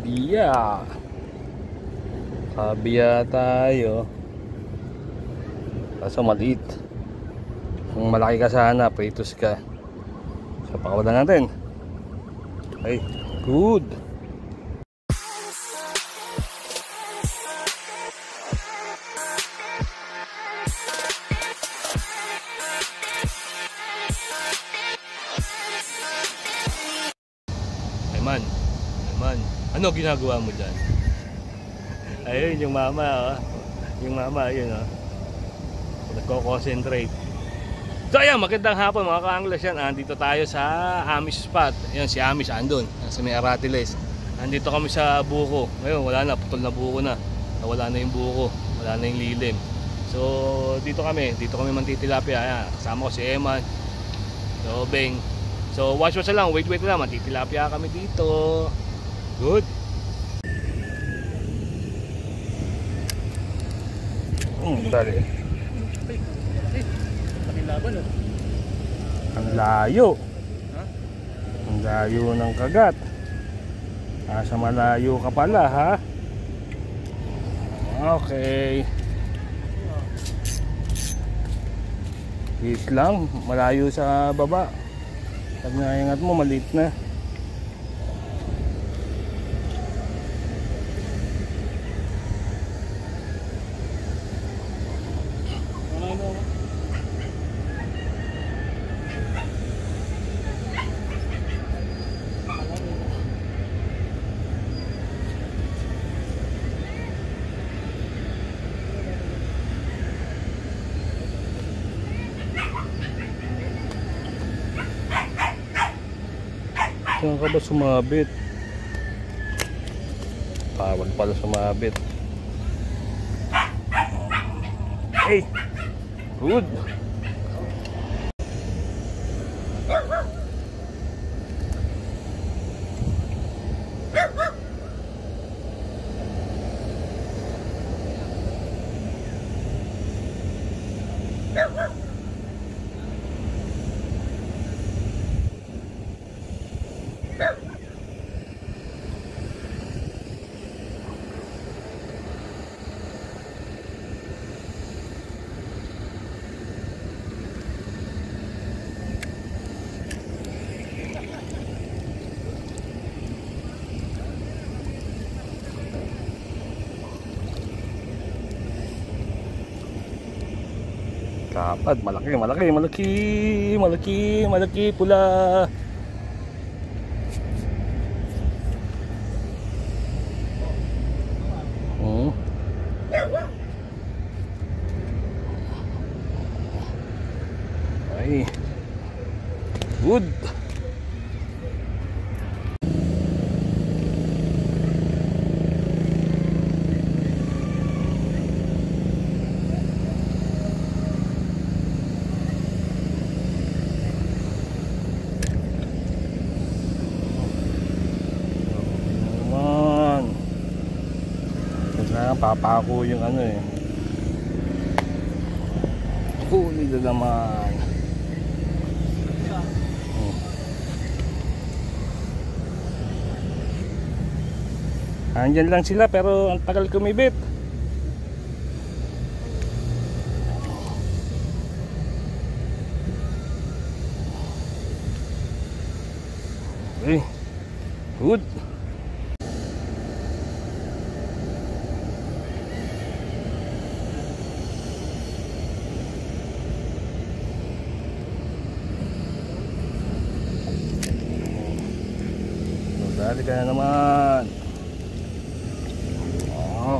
Biya. Kabiya tayo. Kaso maliit. Kung malaki ka sana, pritos ka. So pakawalan natin. Okay, good. Ayman, ano ginagawa mo dyan? Ayun yung mama, oh. Yung mama, ayun, oh. Nagko-concentrate. So ayan, magandang hapon mga ka-Angles yan. Andito tayo sa Amish spot. Ayan, si Amish andun, sa may Aratiles. Andito kami sa buko. Ngayon, wala na, putol na buko na. Wala na yung buko, wala na yung lilim. So dito kami mantitilapia. Ayan, kasama ko si Eman, so Beng. So watch lang, wait lang, mantitilapia kami dito. Good. Dali. Ang layo. Ang layo ng kagat. Nasa malayo ka pala, ha? Okay. Hit lang, malayo sa baba. Pag naingat mo, maliit na. Saan ka ba sumabit? Bawal pala sumabit. Hey! Good! Kapad, malaki pula. Ay. Good. Papako yung ano eh. Huli na naman. Andyan lang sila pero ang tagal kumibit. Okay. Good. Dali ka na naman.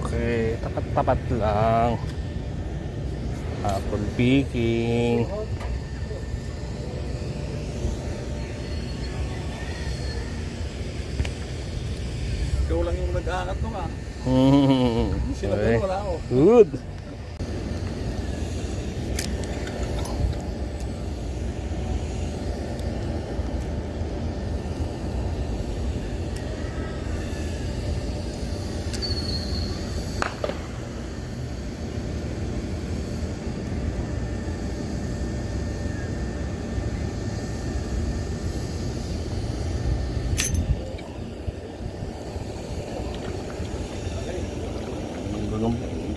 Okay, tapat-tapat lang. Apple picking. Ikaw lang yung nag-aangat nung ah. Okay. Wala ako. Good.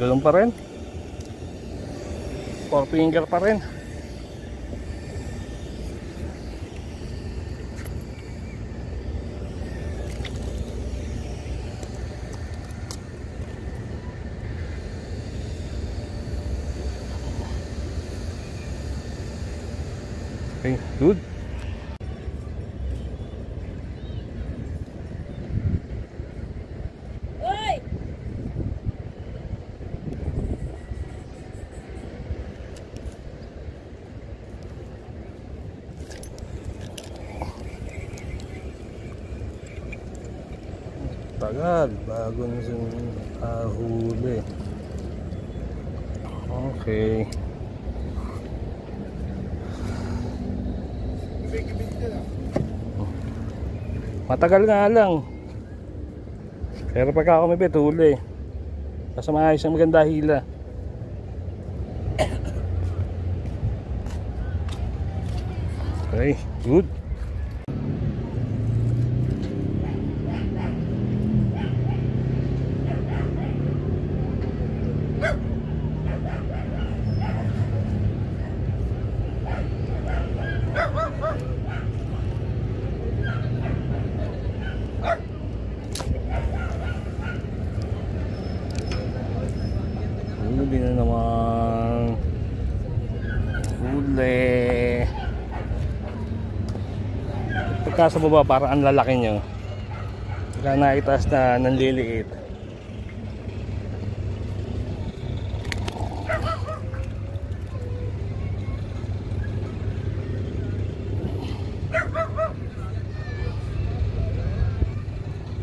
Ganun pa rin. 4 finger pa rin. Okay, good. Tagal bago na siyang huli. Okay. Matagal nga lang. Pero pagka kumipit, huli. Kasi maayos ang maganda hila. Okay, good. Huli na naman. Huli. Pagka sa baba parang ang lalaki nyo. Pagka nakitaas na nanliliit.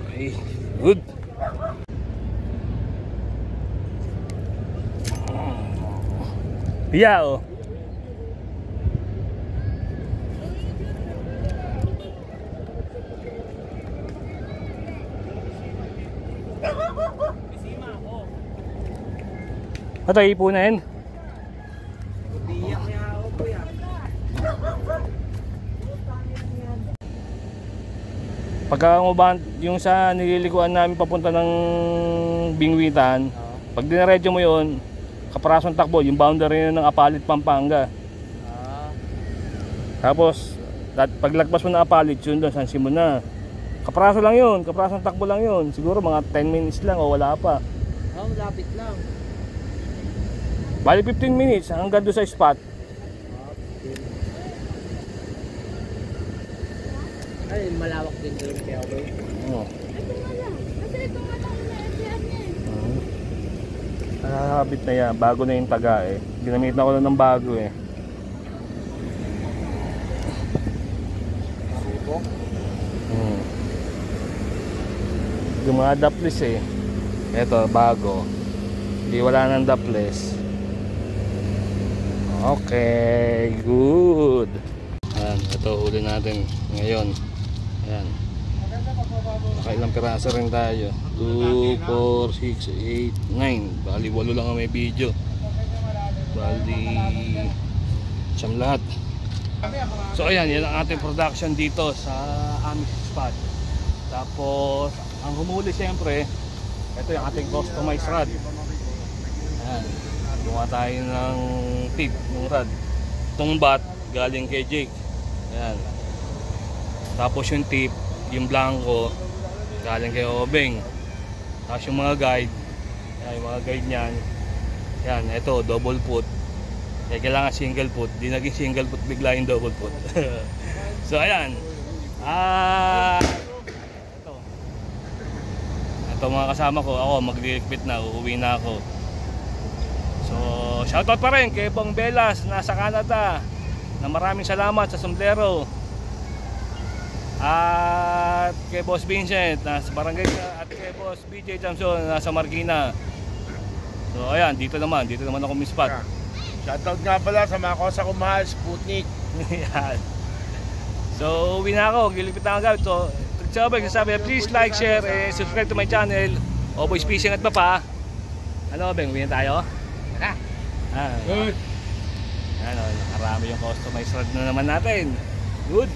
Okay, good. Yeah, oh. Ito ipunin. Pagka umabant yung sa nililikuan namin papunta ng Bingwitan, pag dinaredyo mo yun, kaparasong takbo, yung boundary ng Apalit, Pampanga. Tapos paglagpas mo ng Apalit, yun doon, San Simon na. Kaparaso lang yun, kaparasong takbo lang yun. Siguro mga 10 minutes lang o wala pa. Lapit lang. Bali 15 minutes hanggang doon sa spot. Ay, malawak din doon kaya ako. Oo. Ito nga lang. Kasi ito nga lang na FDR niya eh. Nakakabit na yan, bago na yung taga eh. Ginamit na ko lang ng bago eh. Yung mga dapless eh. Ito, bago. Hindi wala nang dapless. Okay, good. Ayan, ito huli natin ngayon. Ayan. Nakailang piraso rin tayo. 2, 4, 6, 8, 9. Bali 8 lang ang may video. Bali siyam lahat. So ayan, yan ang ating production dito sa Amish spot. Tapos ang humuli siyempre, ito yung ating customized rod. Ayan, gumawa tayo ng tip ng rod. Itong bat galing kay Jake. Ayan. Tapos yung tip, yung blanco galing kay Obeng. Tapos yung mga guide, ayan, yung mga guide niyan. Ayan, ito double foot. Kaya kailangan single foot. Di naging single foot, bigla yung double foot. So ayan. Ito mga kasama ko. Ako magliligpit na, uuwi na ako. So shoutout pa rin kay Bong Belas nasa Canada, na maraming salamat sa sombrero. At kay Boss Vincent nasa Barangay, at kay Boss BJ Jamson nasa Marikina. So ayan, dito naman ako mispat. Shoutout nga pala sa mga kosa ko mahal, Sputnik. Yan. So uwi na ako, gilipit na agad. So sabi, please like, share, and subscribe to my channel. Oboys Fishing at Papa. Ano Beng, uwi na tayo? Good. Ano, nakarami yung customized rod na naman natin. Good.